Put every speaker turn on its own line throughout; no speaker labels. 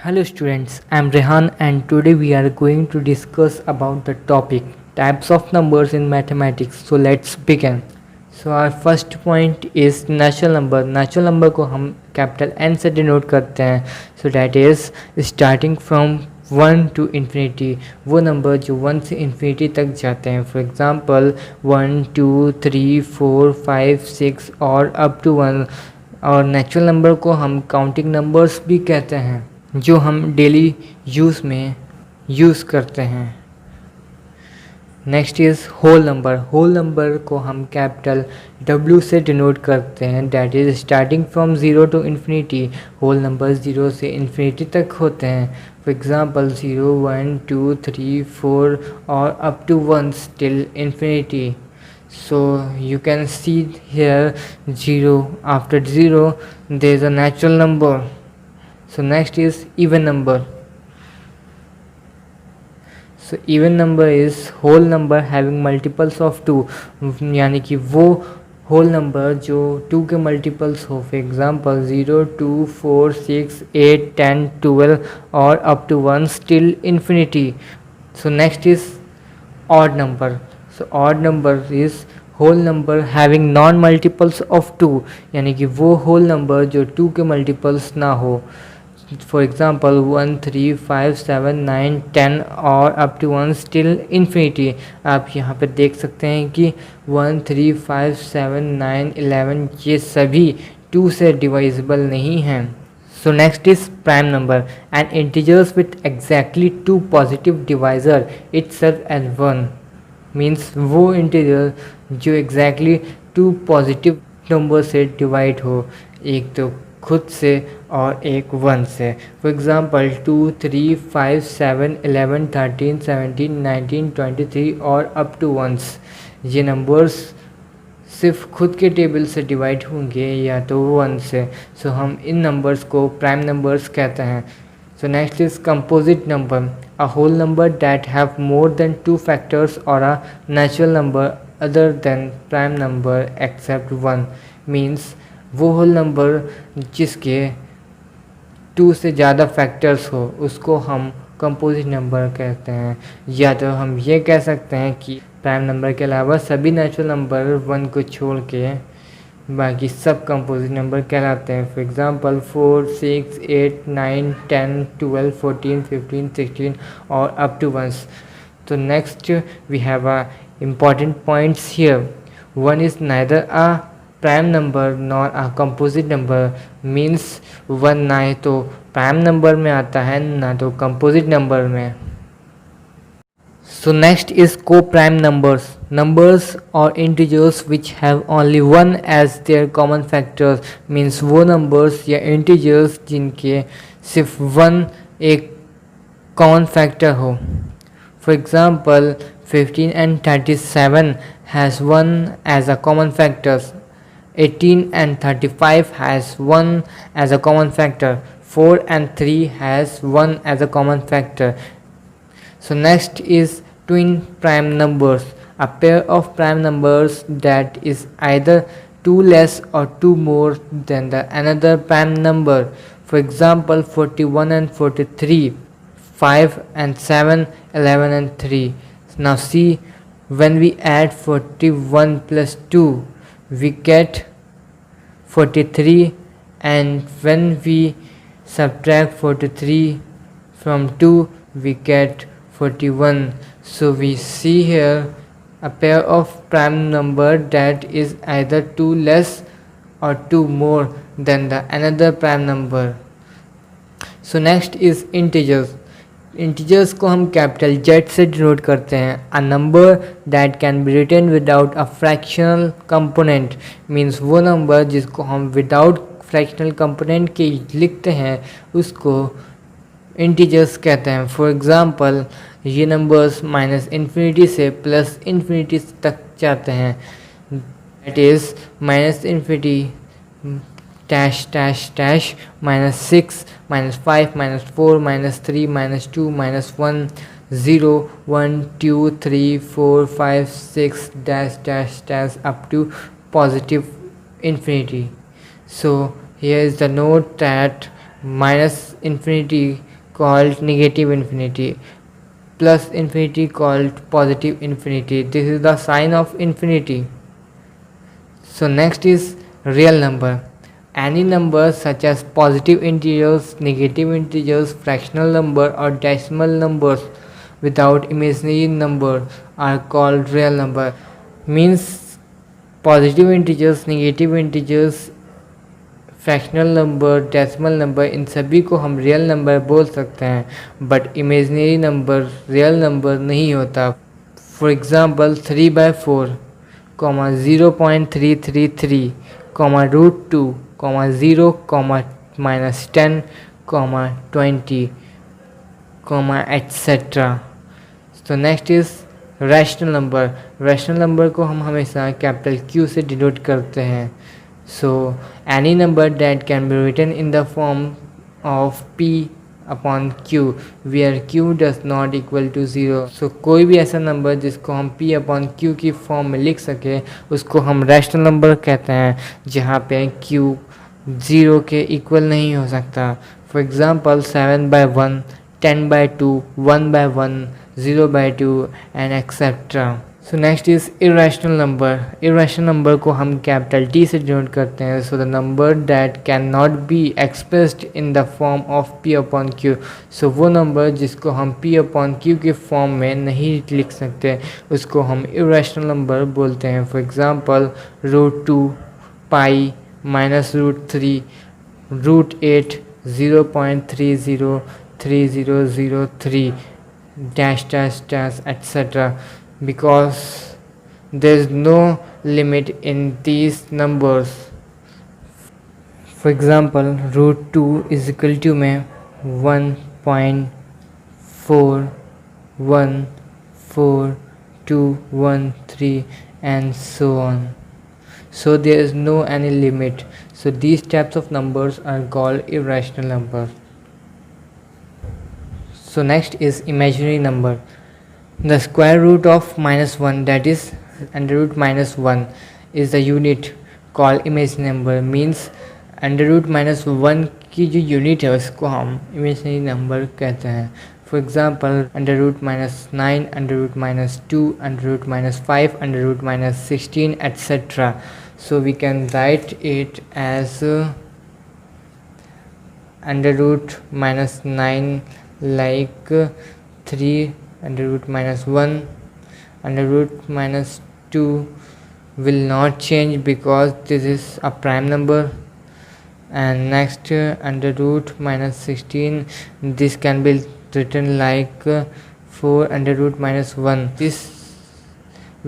Hello students, I am Rehan and today we are going to discuss about the topic types of numbers in mathematics. So let's begin. So our first point is natural number. Natural number को हम capital N से denote करते हैं. So that is starting from 1 to infinity. वो number जो 1 से infinity तक जाते हैं. For example 1, 2, 3, 4, 5, 6 और up to 1. और नेचुरल नंबर को हम काउंटिंग नंबर्स भी कहते हैं जो हम डेली यूज़ में यूज़ करते हैं. Next is whole number. Whole number को हम कैपिटल W से डिनोट करते हैं. That is starting from 0 to infinity. Whole number 0 से इन्फिनिटी तक होते हैं. फॉर एग्ज़ाम्पल 0, 1, 2, 3, 4 और up to 1 till infinity. So you can see here 0. After 0 there is a natural number. So next is even number. So even number is whole number having multiples of 2. यानी कि वो whole number जो 2 के multiples हो. For example 0, 2, 4, 6, 8, 10, 12 और up to 1 till infinity. So next is odd number. So odd number is whole number having non multiples of 2. यानी कि वो whole number जो 2 के multiples ना हो. For example 1, 3, 5, 7, 9, 10 और up to 1 till infinity. आप यहाँ पे देख सकते हैं कि 1, 3, 5, 7, 9, 11 ये सभी 2 से divisible नहीं हैं. So next is prime number. And integers with exactly 2 positive divisor itself as 1. Means वो इंटीजर जो एग्जैक्टली 2 पॉजिटिव नंबर से डिवाइड हो. एक तो खुद से और एक 1 से. फॉर एग्ज़ाम्पल 2, 3, 5, 7, 11, 13, 17, 19, 23 और अप टू 1. ये नंबर्स सिर्फ खुद के टेबल से डिवाइड होंगे या तो 1 से. सो हम इन नंबर्स को प्राइम नंबर्स कहते हैं. So next is composite number. A whole number that have more than 2 factors or a natural number other than prime number except 1. Means वो whole number जिसके 2 से ज़्यादा factors हो उसको हम composite number कहते हैं. या तो हम ये कह सकते हैं कि prime number के अलावा सभी natural number 1 को छोड़ के बाकी सब कंपोजिट नंबर कहलाते हैं. फॉर एग्ज़ाम्पल 4, 6, 8, 9, 10, 12, 14, 15, 16 और अप टू 1. तो next we have a important points here. 1 is neither a prime number nor a composite number. Means 1 ना तो प्राइम नंबर में आता है ना तो कंपोजिट नंबर में. So next is co-prime numbers. Numbers or integers which have only 1 as their common factors. Means वो numbers या integers जिनके सिर्फ 1 एक common factor हो. For example 15 and 37 has 1 as a common factors. 18 and 35 has 1 as a common factor. 4 and 3 has 1 as a common factor. So next is twin prime numbers. A pair of prime numbers that is either 2 less or 2 more than the another prime number. For example 41 and 43, 5 and 7, 11 and 3. Now see, when we add 41 plus 2 we get 43, and when we subtract 43 from 2 we get 41. So we see here a pair of prime number that is either 2 less or 2 more than the another prime number. So next is integers. Integers को हम capital Z से denote करते हैं. A number that can be written without a fractional component. Means वो number जिसको हम without fractional component के लिखते हैं उसको इंटीजर्स कहते हैं. फॉर एग्ज़ाम्पल ये नंबर्स माइनस इन्फिनिटी से प्लस इन्फिनिटी तक जाते हैं. That is minus infinity dash dash dash -6, -5, -4, -3, -2, -1, 0, 1, 2, 3, 4, 5, 6 dash dash dash up to positive infinity. So here is the note that minus infinity called negative infinity, plus infinity called positive infinity. This is the sign of infinity. So next is real number. Any number such as positive integers, negative integers, fractional number or decimal numbers without imaginary number are called real number. Means positive integers, negative integers, fractional number, decimal number, इन सभी को हम real number बोल सकते हैं, but imaginary number real number नहीं होता. For example 3/4, 0.333, √2, 0, -10, -20, etc. तो next is rational number. Rational number को हम हमेशा कैपिटल Q से डिनोट करते हैं. So any number that can be written in the form of P upon Q where Q does not equal to 0. So कोई भी ऐसा नंबर जिसको हम P upon Q की फॉर्म में लिख सके उसको हम रैशनल नंबर कहते हैं, जहाँ पे Q 0 के इक्वल नहीं हो सकता. For example 7/1, 10/2, 1/1, 0/2 and etcetera. So next is irrational number. Irrational number को हम कैपिटल T से डिनोट करते हैं. So the number that can not be expressed in the form of P upon Q. सो वो नंबर जिसको हम P अपॉन Q के form में नहीं लिख सकते उसको हम इरेशनल नंबर बोलते हैं. For example √2, pi, -√3, √8, 0.303003 -- etc. because there is no limit in these numbers. For example, √2 is equal to में 1.414213 and so on. So there is no any limit. So these types of numbers are called irrational number. So next is imaginary number. The square root of -1, that is √-1, is the unit called imaginary number. Means √-1 की जो unit है उसको हम imaginary number कहते हैं. For example √-9, √-2, √-5, √-16 etc. So we can write it as √-9 like 3 √-1. √-2 will not change because this is a prime number. And next √-16, this can be written like 4 √-1. This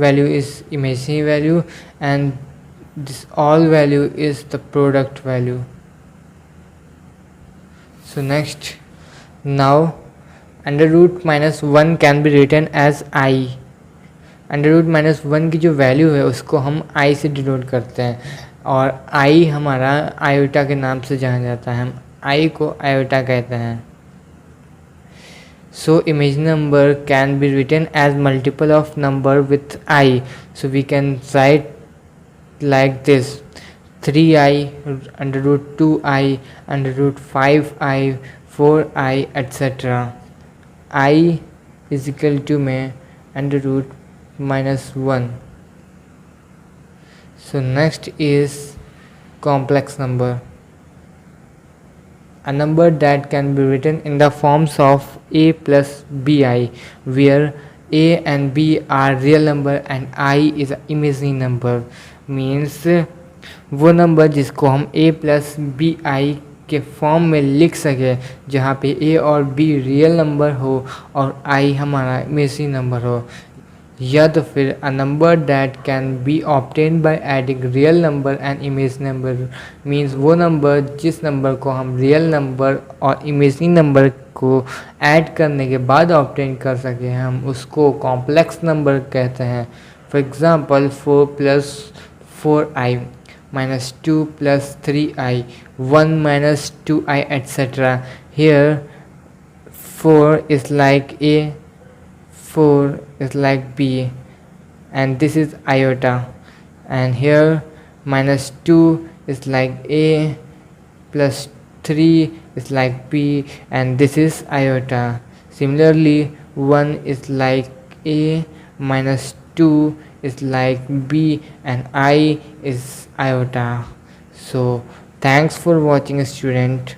value is imaginary value and this all value is the product value. So next, now √-1 can be written as I. √-1 की जो value है उसको हम I से denote करते हैं और I हमारा आयोटा के नाम से जाना जाता है. हम I को आयोटा कहते हैं. So imaginary number can be written as multiple of number with I. So we can write like this: 3i, √2i, √5i, 4i etc. I is equal to में √-1. So next is complex number. A number that can be written in the forms of a plus bi, where a and b are real number and I is an imaginary number. Means वो number जिसको हम a plus bi के form में लिख सके, जहाँ पे a और b रियल नंबर हो और I हमारा इमेजिनरी नंबर हो. या तो फिर a number that can be obtain by adding real number and imaginary number. Means वो नंबर जिस नंबर को हम रियल नंबर और इमेजिनरी नंबर को ऐड करने के बाद ऑब्टेन कर सके, हम उसको कॉम्प्लेक्स नंबर कहते हैं. For example 4 + 4i, -2 + 3i, 1 - 2i etc. Here 4 is like a, 4 is like b, and this is iota, and here -2 is like a plus 3 is like p, and this is iota. Similarly, 1 is like a, minus 2 is like b, and I is iota. So thanks for watching, student.